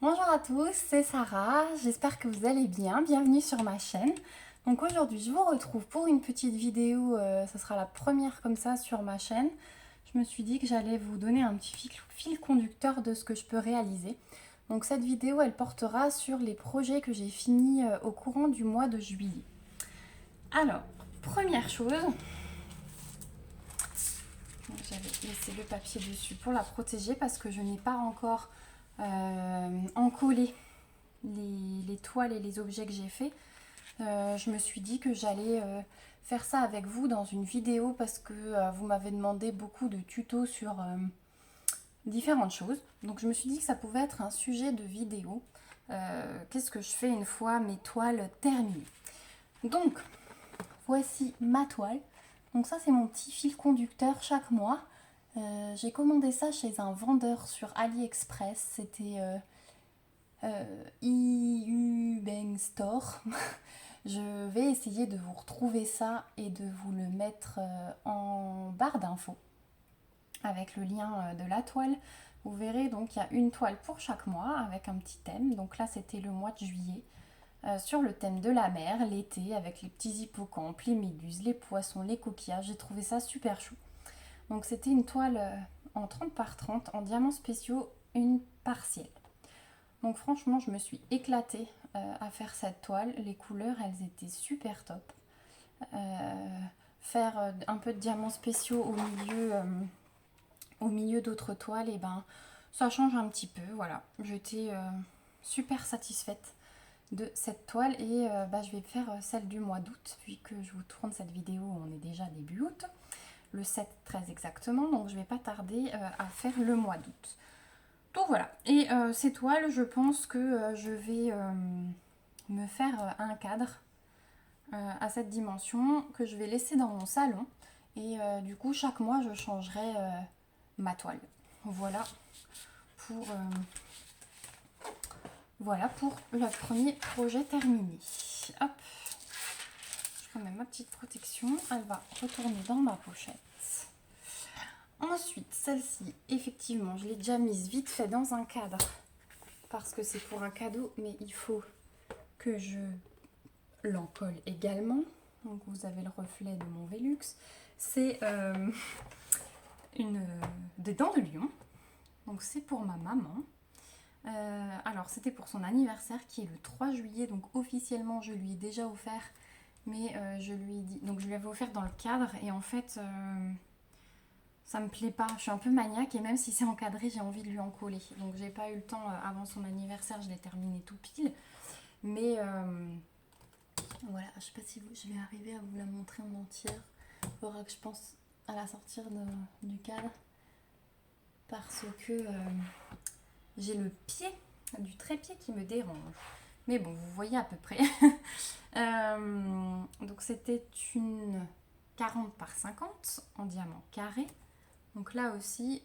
Bonjour à tous, c'est Sarah, j'espère que vous allez bien, bienvenue sur ma chaîne. Donc aujourd'hui je vous retrouve pour une petite vidéo, ça sera la première comme ça sur ma chaîne. Je me suis dit que j'allais vous donner un petit fil conducteur de ce que je peux réaliser. Donc cette vidéo elle portera sur les projets que j'ai finis au courant du mois de juillet. Alors, première chose, j'avais laissé le papier dessus pour la protéger parce que je n'ai pas encore encollé les toiles et les objets que j'ai fait. Je me suis dit que j'allais faire ça avec vous dans une vidéo parce que vous m'avez demandé beaucoup de tutos sur différentes choses. Donc je me suis dit que ça pouvait être un sujet de vidéo. Qu'est-ce que je fais une fois mes toiles terminées? Donc voici ma toile. Donc ça c'est mon petit fil conducteur chaque mois. J'ai commandé ça chez un vendeur sur AliExpress. C'était EU Bang Store. Je vais essayer de vous retrouver ça et de vous le mettre en barre d'infos avec le lien de la toile. Vous verrez donc il y a une toile pour chaque mois avec un petit thème. Donc là c'était le mois de juillet sur le thème de la mer, l'été avec les petits hippocampes, les méduses, les poissons, les coquillages. J'ai trouvé ça super chou. Donc c'était une toile en 30 par 30 en diamants spéciaux, une partielle. Donc franchement je me suis éclatée à faire cette toile. Les couleurs elles étaient super top. Faire un peu de diamants spéciaux au milieu d'autres toiles, et ben ça change un petit peu. Voilà, j'étais super satisfaite de cette toile et je vais faire celle du mois d'août vu que je vous tourne cette vidéo, on est déjà début août, le 7 très exactement, donc je vais pas tarder à faire le mois d'août. Donc voilà, et ces toiles je pense que je vais me faire un cadre à cette dimension que je vais laisser dans mon salon et du coup chaque mois je changerai ma toile. Voilà pour le premier projet terminé. Hop, je remets ma petite protection, elle va retourner dans ma pochette. Ensuite, celle-ci, effectivement, je l'ai déjà mise vite fait dans un cadre parce que c'est pour un cadeau, mais il faut que je l'encolle également. Donc vous avez le reflet de mon Velux. C'est des dents de lion. Donc c'est pour ma maman. Alors c'était pour son anniversaire qui est le 3 juillet. Donc officiellement je lui ai déjà offert. Mais je lui ai dit. Donc je lui avais offert dans le cadre. Et en fait ça me plaît pas. Je suis un peu maniaque. Et même si c'est encadré, j'ai envie de lui en coller. Donc j'ai pas eu le temps avant son anniversaire. Je l'ai terminé tout pile. Mais voilà, je sais pas si je vais arriver à vous la montrer en entière. Il faudra que je pense à la sortir du cadre parce que j'ai le pied du trépied qui me dérange. Mais bon, vous voyez à peu près. Donc c'était une 40 par 50 en diamant carré. Donc là aussi,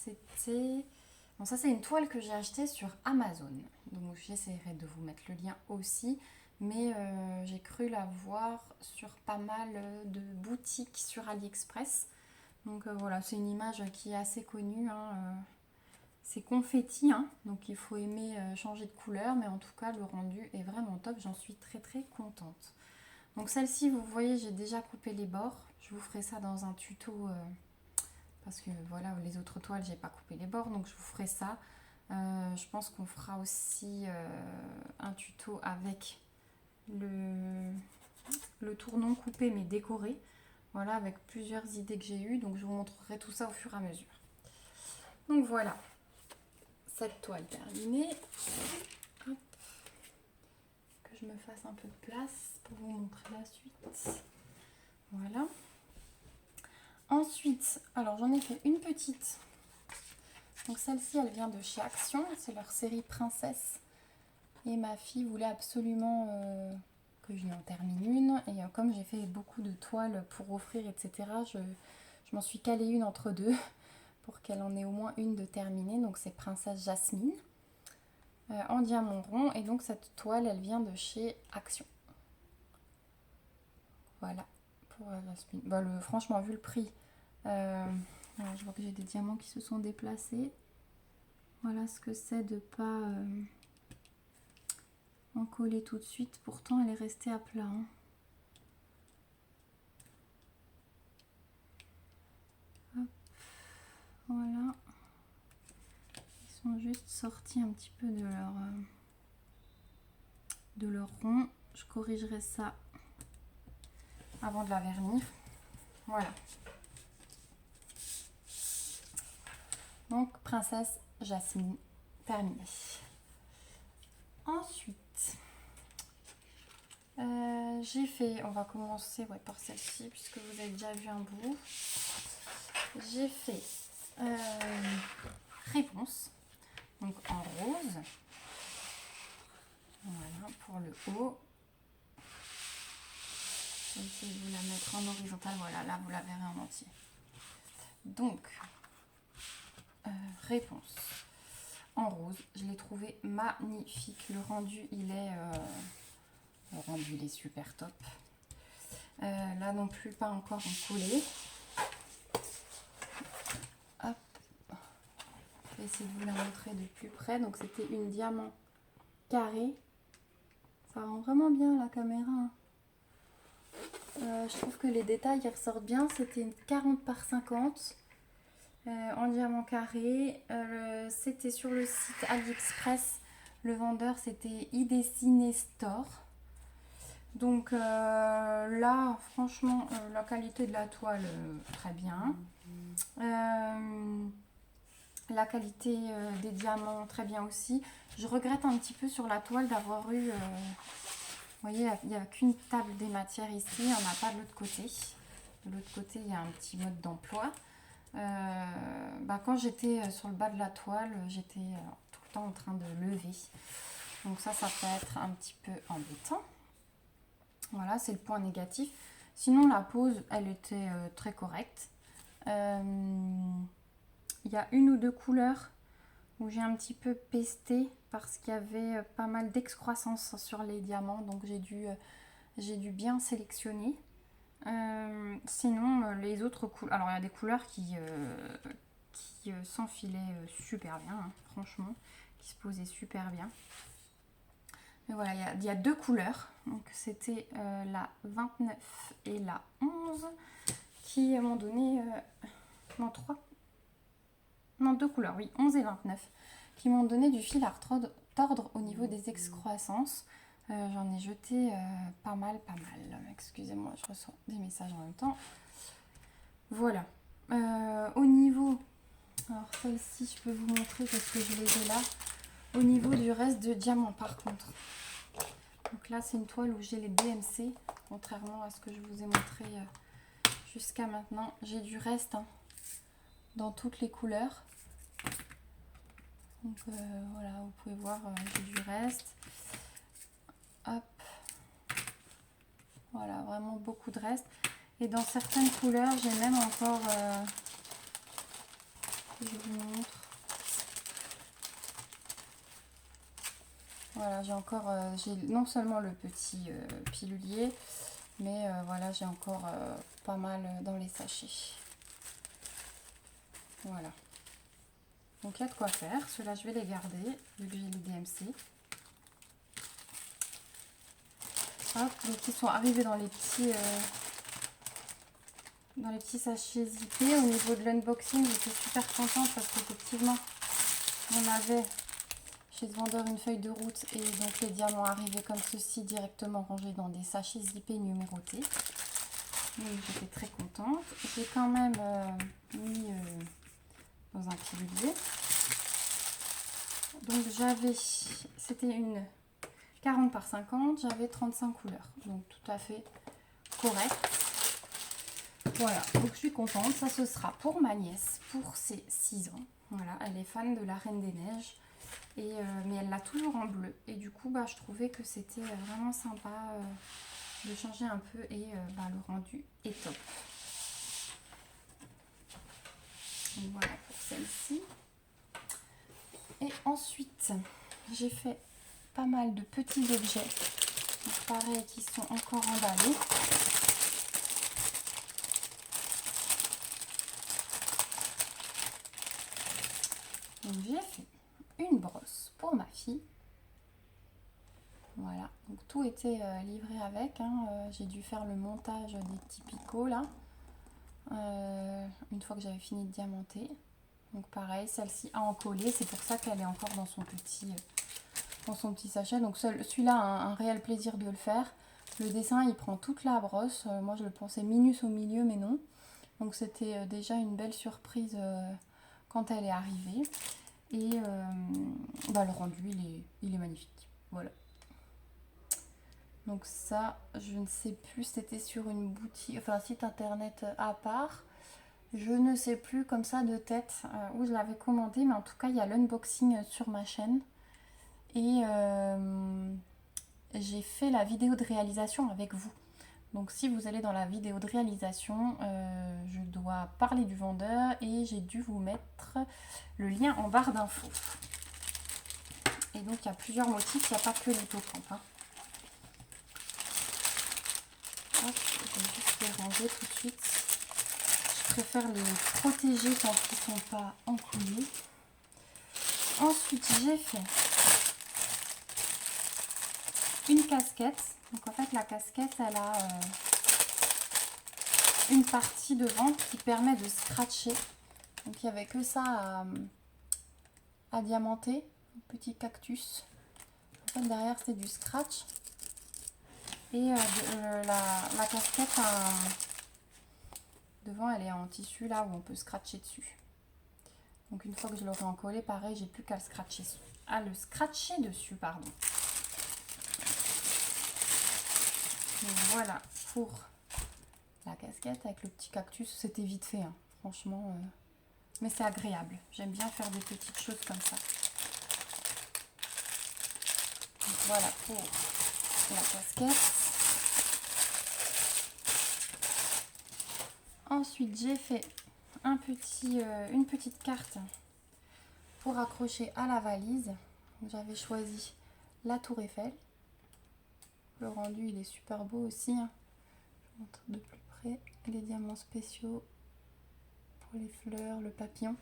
c'était... Bon, ça c'est une toile que j'ai achetée sur Amazon. Donc j'essaierai de vous mettre le lien aussi. Mais j'ai cru la voir sur pas mal de boutiques sur AliExpress. Donc voilà, c'est une image qui est assez connue. C'est confetti, donc il faut aimer changer de couleur. Mais en tout cas, le rendu est vraiment top. J'en suis très très contente. Donc celle-ci, vous voyez, j'ai déjà coupé les bords. Je vous ferai ça dans un tuto. Parce que voilà, les autres toiles, j'ai pas coupé les bords. Donc je vous ferai ça. Je pense qu'on fera aussi un tuto avec le tournon coupé mais décoré, voilà, avec plusieurs idées que j'ai eues, donc je vous montrerai tout ça au fur et à mesure. Donc voilà, cette toile terminée. Hop. Que je me fasse un peu de place pour vous montrer la suite. Voilà. Ensuite, alors j'en ai fait une petite. Donc celle-ci, elle vient de chez Action, c'est leur série Princesse. Et ma fille voulait absolument que je lui en termine une. Et comme j'ai fait beaucoup de toiles pour offrir, etc., je m'en suis calée une entre deux pour qu'elle en ait au moins une de terminée. Donc c'est Princesse Jasmine en diamant rond. Et donc cette toile, elle vient de chez Action. Voilà pour la spin. Bah, franchement, vu le prix, alors, je vois que j'ai des diamants qui se sont déplacés. Voilà ce que c'est de pas en coller tout de suite. Pourtant, elle est restée à plat. Hein. Hop. Voilà. Ils sont juste sortis un petit peu de leur rond. Je corrigerai ça avant de la vernir. Voilà. Donc, princesse Jasmine, terminée. Ensuite, j'ai fait, on va commencer par celle-ci, puisque vous avez déjà vu un bout. J'ai fait Réponse, donc en rose. Voilà, pour le haut. Je vais essayer de vous la mettre en horizontal. Voilà, là, vous la verrez en entier. Donc, Réponse en rose. Je l'ai trouvé magnifique. Le rendu, il est super top. Là non plus, pas encore en collé. Hop. Je vais essayer de vous la montrer de plus près. Donc, c'était une diamant carré. Ça rend vraiment bien la caméra. Je trouve que les détails ils ressortent bien. C'était une 40 par 50 en diamant carré. C'était sur le site AliExpress. Le vendeur, c'était iDessine Store. Donc là, franchement, la qualité de la toile, très bien. La qualité des diamants, très bien aussi. Je regrette un petit peu sur la toile d'avoir eu... vous voyez, il n'y a qu'une table des matières ici, il n'y en a pas de l'autre côté. De l'autre côté, il y a un petit mode d'emploi. Quand j'étais sur le bas de la toile, j'étais tout le temps en train de lever. Donc ça peut être un petit peu embêtant. Voilà, c'est le point négatif. Sinon, la pose, elle était très correcte. Il y a une ou deux couleurs où j'ai un petit peu pesté parce qu'il y avait pas mal d'excroissance sur les diamants. Donc, j'ai dû bien sélectionner. Sinon, les autres couleurs... Alors, il y a des couleurs qui s'enfilaient super bien, hein, franchement, qui se posaient super bien. Mais voilà, il y a deux couleurs. Donc, c'était la 29 et la 11 qui m'ont donné... non, 3. Non, deux couleurs, oui, 11 et 29. Qui m'ont donné du fil à tordre au niveau des excroissances. J'en ai jeté pas mal. Excusez-moi, je reçois des messages en même temps. Voilà. Au niveau... Alors, celle-ci, je peux vous montrer parce que je les ai là. Au niveau du reste de diamants, par contre. Donc là, c'est une toile où j'ai les DMC, contrairement à ce que je vous ai montré jusqu'à maintenant. J'ai du reste dans toutes les couleurs. Donc voilà, vous pouvez voir, j'ai du reste. Hop. Voilà, vraiment beaucoup de reste. Et dans certaines couleurs, j'ai même encore... je vous montre. Voilà, j'ai encore... j'ai non seulement le petit pilulier, mais voilà, j'ai encore pas mal dans les sachets. Voilà. Donc il y a de quoi faire. Ceux-là, je vais les garder, vu que j'ai les DMC. Hop, donc ils sont arrivés dans les petits sachets zippés. Au niveau de l'unboxing, j'étais super contente parce qu'effectivement, on avait chez ce vendeur une feuille de route et donc les diamants arrivaient comme ceci, directement rangés dans des sachets zippés numérotés. Donc j'étais très contente. J'ai quand même mis dans un pilulier. Donc j'avais, c'était une 40 par 50, j'avais 35 couleurs, donc tout à fait correct. Voilà, donc je suis contente, ça ce sera pour ma nièce, pour ses 6 ans. Voilà, elle est fan de la Reine des Neiges, et, mais elle l'a toujours en bleu. Et du coup, je trouvais que c'était vraiment sympa de changer un peu, et le rendu est top. Donc voilà pour celle-ci. Et ensuite, j'ai fait pas mal de petits objets, donc pareil, qui sont encore emballés. tout été livré avec. Hein. J'ai dû faire le montage des petits picots là. Une fois que j'avais fini de diamanter. Donc pareil, celle-ci a encollé. C'est pour ça qu'elle est encore dans son petit sachet. Donc celui-là a un réel plaisir de le faire. Le dessin, il prend toute la brosse. Moi, je le pensais minus au milieu, mais non. Donc c'était déjà une belle surprise quand elle est arrivée. Et le rendu, il est magnifique. Voilà. Donc ça, je ne sais plus, c'était sur une boutique, enfin un site internet à part. Je ne sais plus comme ça de tête où je l'avais commandé, mais en tout cas, il y a l'unboxing sur ma chaîne. Et j'ai fait la vidéo de réalisation avec vous. Donc si vous allez dans la vidéo de réalisation, je dois parler du vendeur et j'ai dû vous mettre le lien en barre d'infos. Et donc il y a plusieurs motifs, il n'y a pas que l'hippocampe. Hein. Hop, je vais juste les ranger tout de suite. Je préfère les protéger quand ils ne sont pas encollés. Ensuite, j'ai fait une casquette. Donc en fait, la casquette, elle a une partie devant qui permet de scratcher. Donc il n'y avait que ça à diamanter. Un petit cactus. En fait, derrière, c'est du scratch. Et la casquette, devant, elle est en tissu là où on peut scratcher dessus. Donc une fois que je l'aurai encollé, pareil, j'ai plus qu'à le scratcher dessus, pardon. Donc voilà pour la casquette avec le petit cactus. C'était vite fait, hein, franchement. Mais c'est agréable. J'aime bien faire des petites choses comme ça. Donc voilà pour la casquette. Ensuite, j'ai fait une petite carte pour accrocher à la valise. J'avais choisi la Tour Eiffel. Le rendu, il est super beau aussi. Hein. Je vous montre de plus près les diamants spéciaux pour les fleurs, le papillon.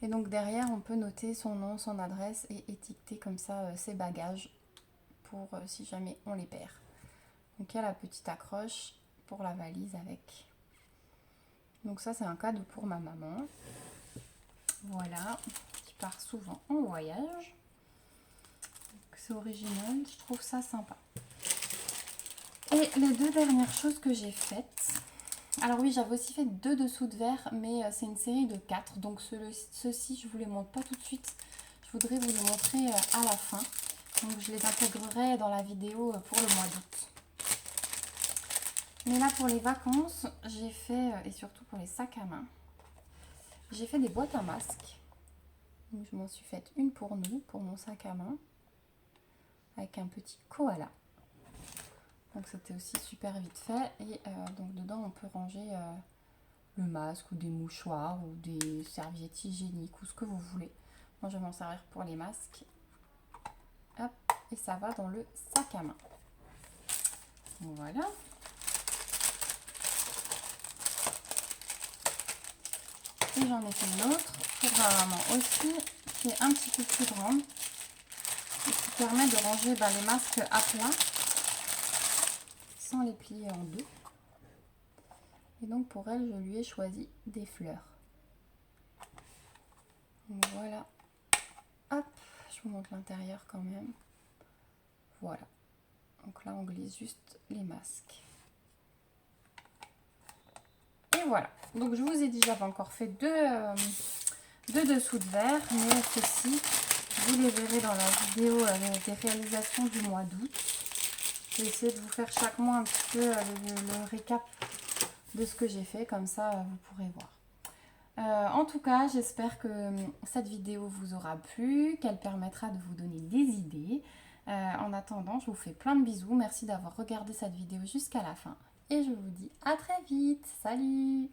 Et donc derrière, on peut noter son nom, son adresse et étiqueter comme ça ses bagages pour si jamais on les perd. Donc il y a la petite accroche pour la valise avec. Donc ça, c'est un cadeau pour ma maman. Voilà, qui part souvent en voyage. C'est original, je trouve ça sympa. Et les deux dernières choses que j'ai faites. Alors oui, j'avais aussi fait 2 dessous de verre, mais c'est une série de 4. Donc ceux-ci, je ne vous les montre pas tout de suite. Je voudrais vous les montrer à la fin. Donc je les intégrerai dans la vidéo pour le mois d'août. Mais là, pour les vacances, j'ai fait, et surtout pour les sacs à main, j'ai fait des boîtes à masques. Donc je m'en suis faite une pour nous, pour mon sac à main, avec un petit koala. Donc c'était aussi super vite fait. Et donc dedans, on peut ranger le masque ou des mouchoirs ou des serviettes hygiéniques ou ce que vous voulez. Moi, je vais m'en servir pour les masques. Hop, et ça va dans le sac à main. Voilà. Et j'en ai fait une autre pour ma maman aussi, qui est un petit peu plus grande et qui permet de ranger les masques à plat sans les plier en deux. Et donc pour elle, je lui ai choisi des fleurs. Donc voilà. Hop, je vous montre l'intérieur quand même. Voilà. Donc là, on glisse juste les masques. Et voilà. Donc je vous ai dit, j'avais encore fait deux dessous de verre, mais ceci, vous les verrez dans la vidéo des réalisations du mois d'août. Je vais essayer de vous faire chaque mois un petit peu le récap de ce que j'ai fait, comme ça vous pourrez voir. En tout cas, j'espère que cette vidéo vous aura plu, qu'elle permettra de vous donner des idées. En attendant, je vous fais plein de bisous. Merci d'avoir regardé cette vidéo jusqu'à la fin. Et je vous dis à très vite. Salut!